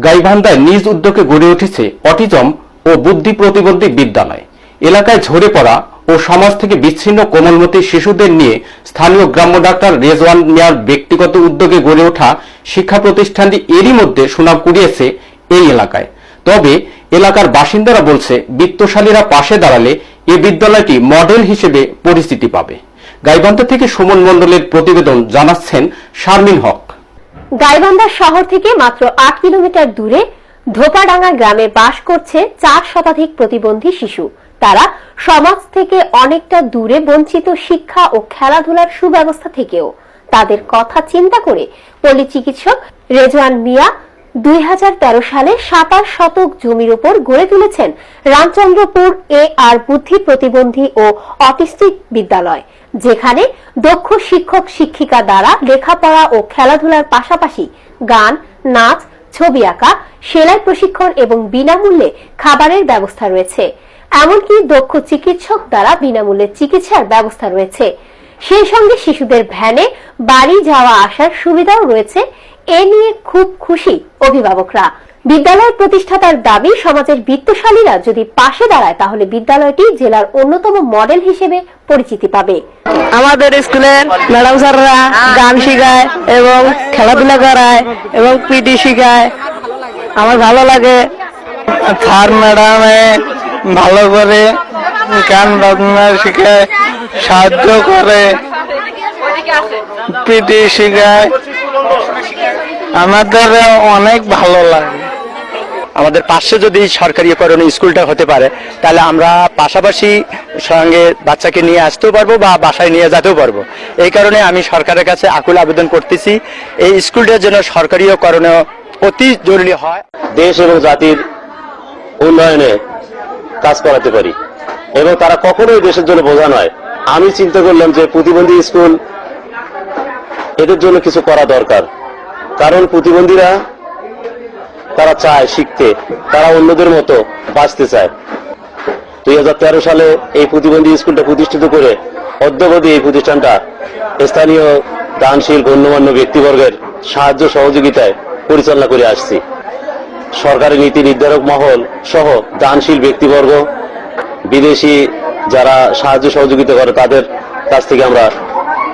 গাইবান্ধায় নিজ উদ্যোগে গড়ে উঠেছে অটিজম ও বুদ্ধি প্রতিবন্ধী বিদ্যালয়। এলাকায় ঝরে পড়া ও সমাজ থেকে বিচ্ছিন্ন কোমলমতি শিশুদের নিয়ে স্থানীয় গ্রাম্য ডাক্তার রেজওয়ান মিয়ার ব্যক্তিগত উদ্যোগে গড়ে ওঠা শিক্ষা প্রতিষ্ঠানটি এরই মধ্যে সুনাম কুড়িয়েছে এই এলাকায়। তবে এলাকার বাসিন্দারা বলছে, বিত্তশালীরা পাশে দাঁড়ালে এ বিদ্যালয়টি মডেল হিসেবে পরিচিতি পাবে। গাইবান্ধা থেকে সুমন মণ্ডলের প্রতিবেদন, জানাচ্ছেন শারমিন হক। গাইবান্ধা শহর থেকে মাত্র ৮ কিলোমিটার দূরে ধোপাডাঙ্গা গ্রামে বাস করছে ৪ শতাধিক প্রতিবন্ধী শিশু। তারা সমাজ থেকে অনেকটা দূরে, বঞ্চিত শিক্ষা ও খেলাধুলার সুব্যবস্থা থেকেও। তাদের কথা চিন্তা করে পল্লী চিকিৎসক রেজওয়ান মিয়া ২০১৩ সালে ২৭ শতক জমির উপর গড়ে তুলেছেন রামচন্দ্রপুর আর বুদ্ধি প্রতিবন্ধী ও অটিস্টিক বিদ্যালয়, যেখানে দক্ষ শিক্ষক শিক্ষিকা দ্বারা লেখাপড়া ও খেলাধুলার পাশাপাশি গান, নাচ, ছবি আঁকা, সেলাই প্রশিক্ষণ এবং বিনামূল্যে খাবারের ব্যবস্থা রয়েছে। এমনকি দক্ষ চিকিৎসক দ্বারা বিনামূল্যে চিকিৎসার ব্যবস্থা রয়েছে। সেই সঙ্গে শিশুদের ভ্যানে বাড়ি যাওয়া আসার সুবিধাও রয়েছে। এ নিয়ে খুব খুশি অভিভাবকরা। বিদ্যালয়ের প্রতিষ্ঠাতার দাবি, সমাজের বিত্তশালীরা যদি পাশে দাঁড়ায় তাহলে বিদ্যালয়টি জেলার অন্যতম মডেল হিসেবে পরিচিতি পাবে। আমাদের স্কুলের ম্যাডাম স্যাররা গান শেখায় এবং খেলাধুলা করায় এবং পিটি শেখায়, আমার ভালো লাগে। স্যার ম্যাডাম ভালো করে গান বাজনা শেখায়, সাহায্য করে, পিটি শেখায়, আমাদের অনেক ভালো লাগে। আমাদের পাশে যদি সরকারিকরণ স্কুলটা হতে পারে তাহলে আমরা পাশাপাশি সঙ্গে বাচ্চাকে নিয়ে আসতেও পারবো বা বাসায় নিয়ে যেতেও পারবো। এই কারণে আমি সরকারের কাছে আকুল আবেদন করতেছি, এই স্কুলটার জন্য সরকারিকরণ অতি জরুরি হয়। দেশ এবং জাতির উন্নয়নে কাজ করাতে পারি এবং তারা কখনোই দেশের জন্য বোঝা নয়। আমি চিন্তা করলাম যে প্রতিবন্ধী স্কুল এদের জন্য কিছু করা দরকার, কারণ প্রতিবন্ধীরা তারা চায় শিখতে, তারা অন্যদের মতো বাঁচতে চায়। ২০১৩ সালে এই প্রতিবন্ধী স্কুলটা প্রতিষ্ঠিত করে অদ্যাবধি এই প্রতিষ্ঠানটা স্থানীয় দানশীল গণ্যমান্য ব্যক্তিবর্গের সাহায্য সহযোগিতায় পরিচালনা করে আসছি। সরকারি নীতি নির্ধারক মহল সহ দানশীল ব্যক্তিবর্গ, বিদেশি যারা সাহায্য সহযোগিতা করে তাদের কাছ থেকে আমরা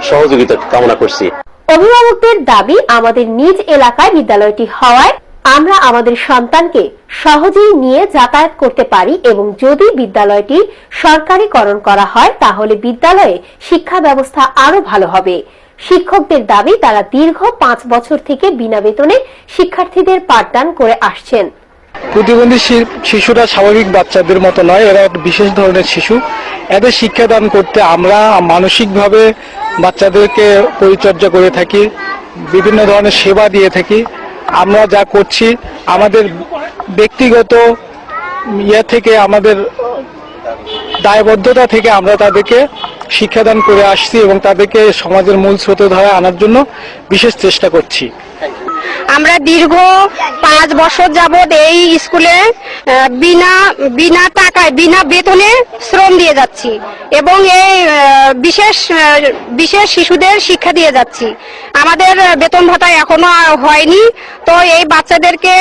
সহযোগিতা কামনা করছি। অভিভাবকদের দাবি, আমাদের নিজ এলাকায় বিদ্যালয়টি হওয়ায় আমরা আমাদের সন্তানকে সহজেই নিয়ে যাতায়াত করতে পারি এবং যদি বিদ্যালয়টি সরকারিকরণ করা হয় তাহলে বিদ্যালয়ে শিক্ষা ব্যবস্থা আরো ভালো হবে। শিক্ষকদের দাবি, তারা দীর্ঘ ৫ বছর থেকে বিনা বেতনে শিক্ষার্থীদের পাঠদান করে আসছেন। প্রতিবন্ধী শিশুরা স্বাভাবিক বাচ্চাদের মতো নয়, এরা একটা বিশেষ ধরনের শিশু। এদের শিক্ষাদান করতে আমরা মানসিকভাবে বাচ্চাদেরকে পরিচর্যা করে থাকি, বিভিন্ন ধরনের সেবা দিয়ে থাকি। আমরা যা করছি আমাদের ব্যক্তিগত থেকে, আমাদের দায়বদ্ধতা থেকে আমরা তাদেরকে শিক্ষাদান করে আসছি এবং তাদেরকে সমাজের মূল স্রোতে ধরে আনার জন্য বিশেষ চেষ্টা করছি। আমরা দীর্ঘ ৫ বছর যাবৎ এই স্কুলে বিনা টাকায়, বিনা বেতনে শ্রম দিয়ে যাচ্ছি এবং এই বিশেষ শিশুদের শিক্ষা দিয়ে যাচ্ছি। আমাদের বেতন ভাতা এখনো হয়নি, তো এই বাচ্চাদেরকে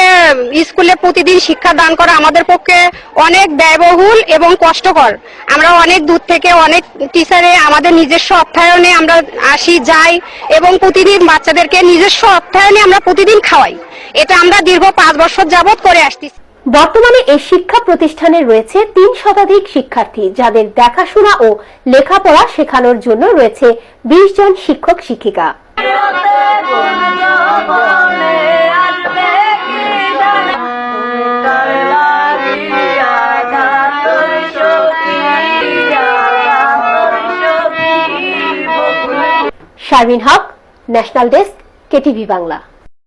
স্কুলে প্রতিদিন শিক্ষা দান করা আমাদের পক্ষে অনেক ব্যয়বহুল এবং কষ্টকর। আমরা অনেক দূর থেকে অনেক টিচারে আমাদের নিজস্ব অর্থায়নে আমরা আসি যাই এবং প্রতিদিন বাচ্চাদেরকে নিজস্ব অর্থায়নে আমরা প্রতিদিন খাওয়াই। এটা আমরা দীর্ঘ ৫ বছর যাবৎ করে আসতেছি। বর্তমানে এই শিক্ষা প্রতিষ্ঠানে রয়েছে ৩ শতাধিক শিক্ষার্থী, যাদের দেখাশোনা ও লেখাপড়া শেখানোর জন্য রয়েছে ২০ জন শিক্ষক শিক্ষিকা। শারমিন হক, ন্যাশনাল ডেস্ক, কেটিভি বাংলা।